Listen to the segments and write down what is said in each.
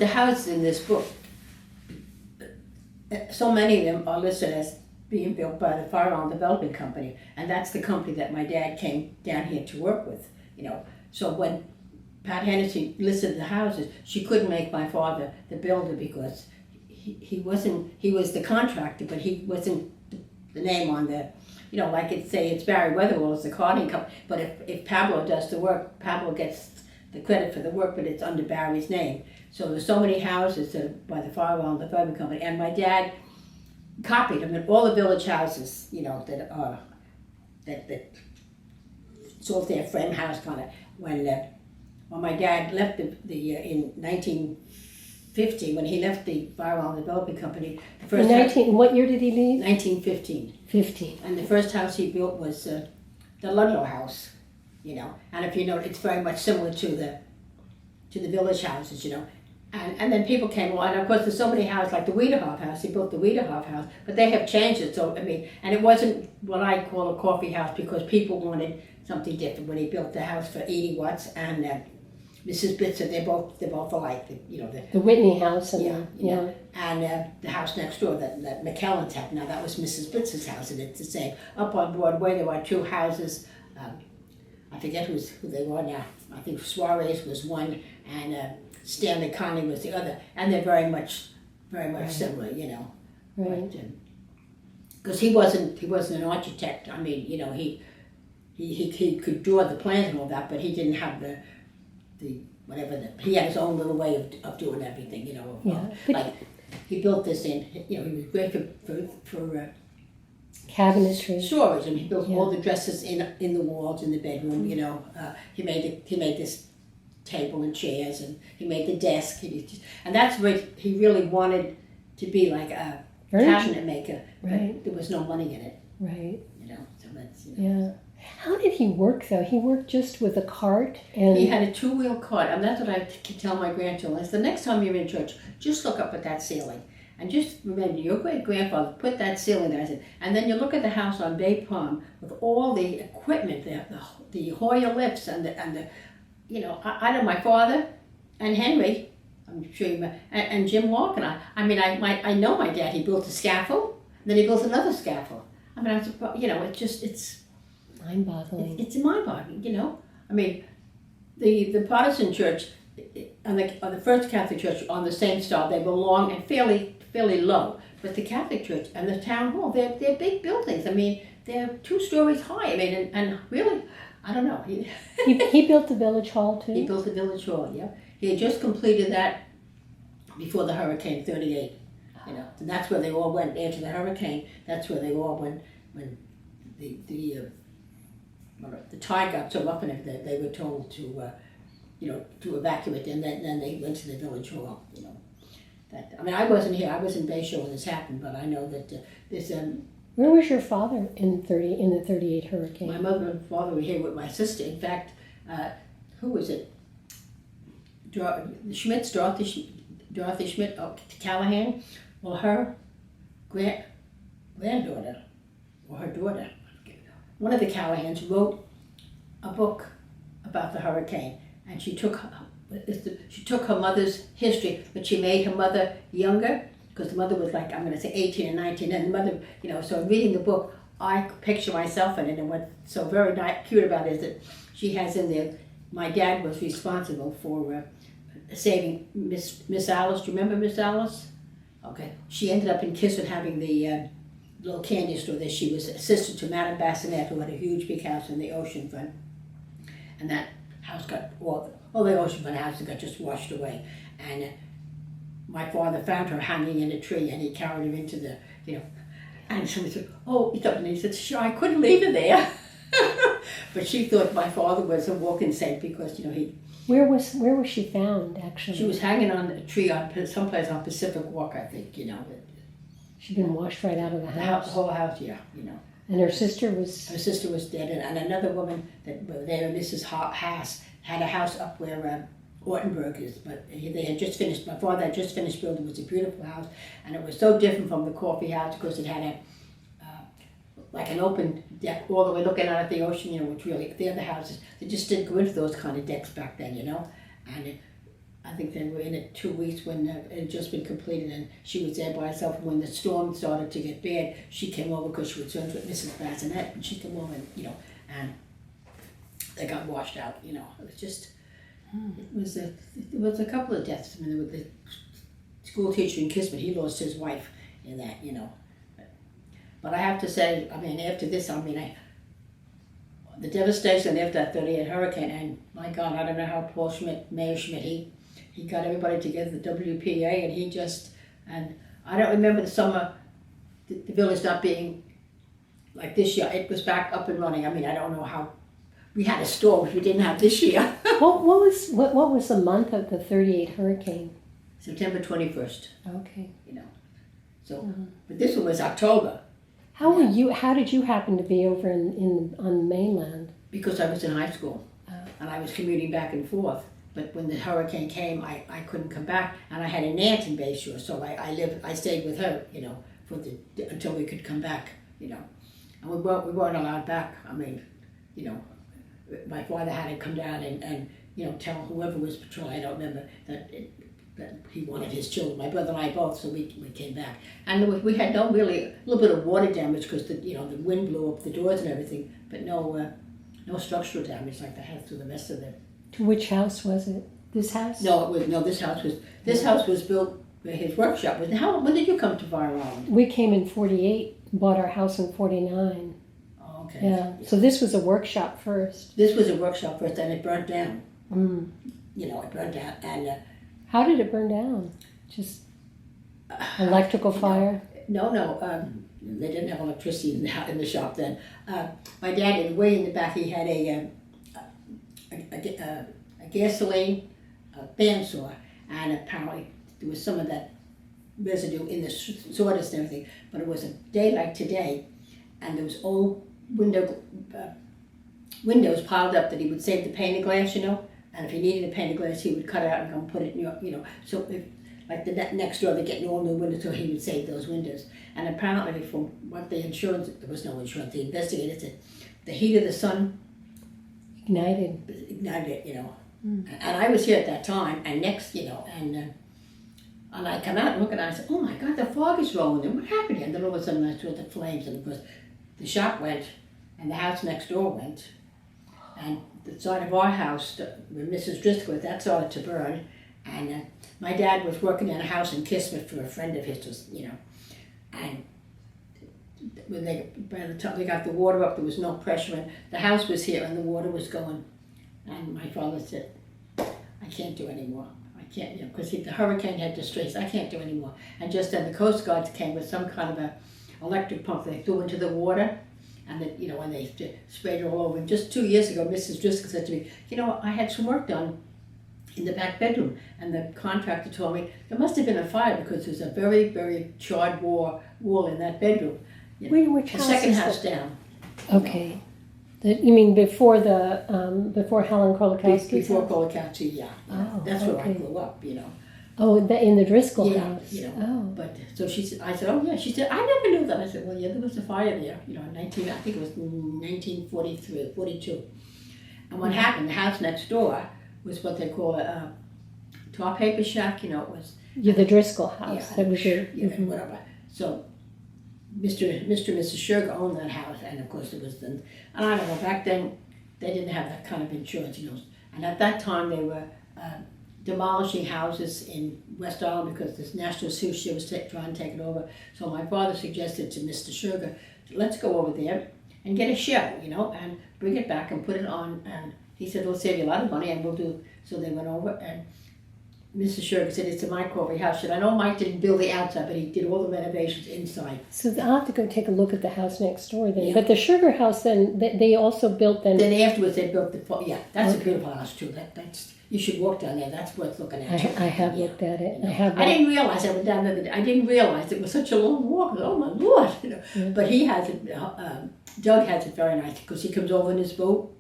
the houses in this book, so many of them are listed as being built by the Firearm Development Company, and that's the company that my dad came down here to work with, you know. So when Pat Hennessy listed the houses, she couldn't make my father the builder because he was the contractor, but he wasn't the name on the, you know, like it's Barry Weatherall is the carting company, but if Pablo does the work, Pablo gets the credit for the work, but it's under Barry's name. So there's so many houses that are by the Firearm Development Company, and my dad copied them in all the village houses, you know, that are that Saltaire frame house kind of. When my dad left in 1950, when he left the Firearm Development Company, the first what year did he leave? 1915. 15. And the first house he built was the Ludlow house, you know. And if you know, it's very much similar to the village houses, you know. And then people came along, and of course there's so many houses, like the Wiedehoff house, he built the Wiedehoff house, but they have changed it, so, I mean, and it wasn't what I call a coffee house because people wanted something different when he built the house for Edie Watts and Mrs. Bitzer. They're both alike, you know. The Whitney house. And and the house next door that McKellen's had, now that was Mrs. Bitzer's house, and it's the same. Up on Broadway there were two houses, I forget who they were now. I think Suarez was one, and Stanley Conley was the other, and they're very much similar, you know. Right. Because he wasn't an architect. I mean, you know, he could draw the plans and all that, but he didn't have the he had his own little way of doing everything, you know. Yeah. Like he built this in, you know, he was great for cabinetry. Storage, and he built all the dresses in the walls in the bedroom, you know. He made this table and chairs, and he made the desk, and that's what he really wanted to be, like a cabinet maker. Right. But there was no money in it. Right. You know, so that's, you know. Yeah. How did he work though? He worked just with a cart, and he had a 2-wheel cart, and that's what I tell my grandchildren. Is the next time you're in church, just look up at that ceiling, and just remember your great grandfather put that ceiling there. I said, and then you look at the house on Bay Palm with all the equipment there, the Hoyer lifts and the you know, I know my father and Henry, I'm sure you and Jim Walk, and I mean, I know my dad. He built a scaffold, and then he built another scaffold. I mean, I'm surprised, you know, it's mind-boggling. It's mind-boggling, you know. I mean, the Protestant church and the first Catholic church on the same style. They were long and fairly low, but the Catholic church and the town hall, they're big buildings. I mean, they're 2 stories high. I mean, and really, I don't know. He built the village hall too? He built the village hall, yeah. He had just completed that before the Hurricane 38, you know. And that's where they all went after the hurricane. That's where they all went when the tide got so rough and everything. They were told to, you know, to evacuate, and then they went to the village hall, you know. That, I mean, I wasn't here. I was in Bayshore when this happened, but I know that there's Where was your father in the 38 hurricane? My mother and father were here with my sister. In fact, who was it? Schmidt's Dorothy Schmidt, Callahan. Well, her granddaughter, or her daughter, one of the Callahans wrote a book about the hurricane, and she took her mother's history, but she made her mother younger, because the mother was like, I'm going to say 18 and 19, and the mother, you know, so reading the book, I picture myself in it, and what's so very cute about it is that she has in there, my dad was responsible for saving Miss Alice. Do you remember Miss Alice? Okay. She ended up in Kissett having the little candy store there. She was assistant to Madame Bassinet, who had a huge big house in the oceanfront, and that house got, all the oceanfront houses got just washed away, and my father found her hanging in a tree, and he carried her into the, you know, and someone said, oh, and he said, sure, I couldn't leave her there. But she thought my father was a walking saint because, you know, he... Where was she found, actually? She was hanging on a tree someplace on Pacific Walk, I think, you know. She'd been washed right out of the house. The whole house, yeah, you know. And her sister was... Her sister was dead, and another woman, Mrs. Haas, had a house up where Ortenburg is, but they had just finished, my father had just finished building. It was a beautiful house, and it was so different from the Coffey house because it had like an open deck all the way looking out at the ocean, you know, which really, the other houses, they just didn't go into those kind of decks back then, you know. And I think they were in it 2 weeks when it had just been completed, and she was there by herself. When the storm started to get bad, she came over because she was friends with Mrs. Bazinet, and she came over and, and they got washed out, It was just, it was a couple of deaths. I mean, there was the school teacher in Kismet, he lost his wife in that, But I have to say, I mean, after this, the devastation after that 38 hurricane, and my God, I don't know how Paul Schmidt, Mayor Schmidt, he got everybody together, the WPA, and I don't remember the summer, the village not being like this year. It was back up and running. I mean, I don't know how, we had a storm which we didn't have this year. What was the month of the 38 hurricane? September 21st, Okay. So, but this one was October. How did you happen to be over on the mainland? Because I was in high school, and I was commuting back and forth. But when the hurricane came, I couldn't come back, and I had an aunt in Bayshore, so I stayed with her, until we could come back, And we weren't allowed back. I mean, my father had to come down and tell whoever was patrolling, I don't remember, that he wanted his children, my brother and I both, so we came back. And we had a little bit of water damage because the wind blew up the doors and everything, but no structural damage like they had through the rest of it. To which house was it? This house? This house was built where his workshop was. When did you come to Fire Island? We came in 48, bought our house in 49. Oh, okay. Yeah, so this was a workshop first. This was a workshop first, and it burnt down. Mm. It burnt down, and how did it burn down? Just electrical fire? No, they didn't have electricity in the shop then. My dad, way in the back, he had a gasoline bandsaw, and apparently there was some of that residue in the sawdust and everything. But it was a day like today, and there was old windows piled up that he would save the pane of glass, And if he needed a pane of glass, he would cut it out and come put it in your, So if, like the next door, they're getting all new windows, so he would save those windows. And apparently, from what the insurance, there was no insurance. The investigators said the heat of the sun ignited it, And I was here at that time, and next, and I come out and look at it, and I said, oh my God, the fog is rolling in. What happened here? And then all of a sudden I saw the flames, and of course the shop went, and the house next door went, and the side of our house, where Mrs. Driscoll, that started to burn, and my dad was working in a house in Kismet for a friend of his, and when by the time they got the water up, there was no pressure, and the house was here, and the water was going, and my father said, I can't do anymore. I can't, because the hurricane had distressed. I can't do anymore. And just then the Coast Guards came with some kind of a electric pump they threw into the water, and when they sprayed it all over. And just 2 years ago, Mrs. Driscoll said to me, I had some work done in the back bedroom, and the contractor told me there must have been a fire because there's a very, very charred wall in that bedroom. Which the house second is house that? down. Okay. You mean before before Helen Kolakowski's Before house? Kolakowski, yeah. Oh, That's where I okay. grew up, Oh, in the Driscoll Yeah, house. Oh. But so she said, I said, oh yeah. She said, I never knew that. I said, well, yeah, there was a fire there, I think it was 1943, 42. And what happened? The house next door was what they call a tar paper shack. It was. Yeah, the Driscoll house. Yeah, That was your. Yeah, whatever. So, Mr. and Mrs. Sugar owned that house, and of course it was then. And I don't know. Back then, they didn't have that kind of insurance, And at that time, they were demolishing houses in West Island because this National Sushi was trying to take it over. So my father suggested to Mr. Sugar, let's go over there and get a shell, and bring it back and put it on. And he said, it'll save you a lot of money, and we'll do. So they went over, and Mr. Sugar said, it's a Mike Coffey house. Said, I know Mike didn't build the outside, but he did all the renovations inside. So I'll have to go take a look at the house next door then. Yeah. But the Sugar house then, they also built then. Then afterwards they built that's a beautiful house too. That's you should walk down there. That's worth looking at. I have looked at it. I didn't realize I went down there. I didn't realize it was such a long walk. Oh my Lord, Yeah. But he has it. Doug has it very nice because he comes over in his boat.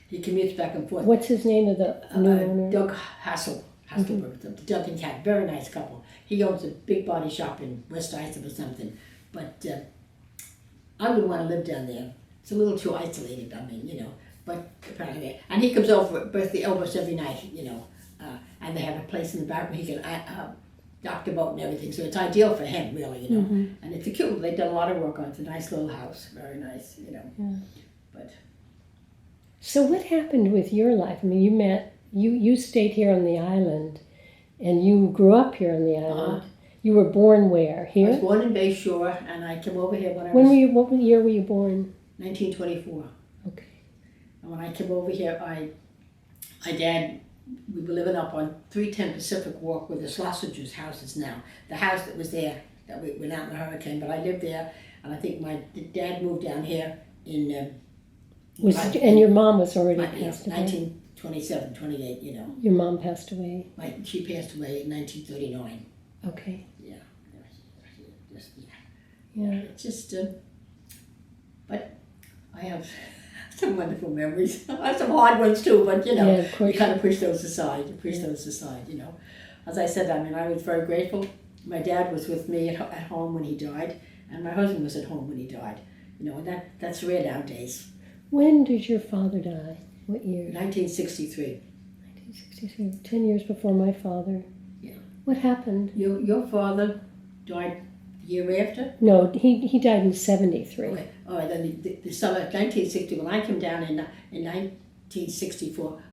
He commutes back and forth. What's his name of the new owner? Doug Hasselberg, the Doug and Cat, very nice couple. He owns a big body shop in West Islip or something. But I wouldn't want to live down there. It's a little too isolated. But apparently, and he comes over with the Elvis every night. and they have a place in the back where he can dock the boat and everything. So it's ideal for him, really, you know. And it's a cute. They've done a lot of work on it. It's a nice little house, very nice, you know. Yeah. But So what happened with your life? I mean, you stayed here on the island, and you grew up here on the island. You were born where? Here? I was born in Bayshore, and I came over here when I When was were you? What year were you born? 1924. Okay. And when I came over here, my dad, we were living up on 310 Pacific Walk where the Schlossingers' house is now. The house that was there, that we went out in the hurricane, but I lived there, and I think my dad moved down here in... And your mom was already passed away? 1927, 28, you know. Your mom passed away? She passed away in 1939. Okay. Yeah. Yeah. It's just, but I have some wonderful memories. I have some hard ones too, but you know, Yeah, of course. you kind of push those aside. You push those aside, you know. As I said, I mean, I was very grateful. My dad was with me at home when he died, and my husband was at home when he died. You know, and that's rare nowadays. When did your father die? What year? 1963. 1963. 10 years before my father. Yeah. What happened? Your father died the year after? No, he died in 73. Okay. All right, then the summer of 1960, when I came down in 1964,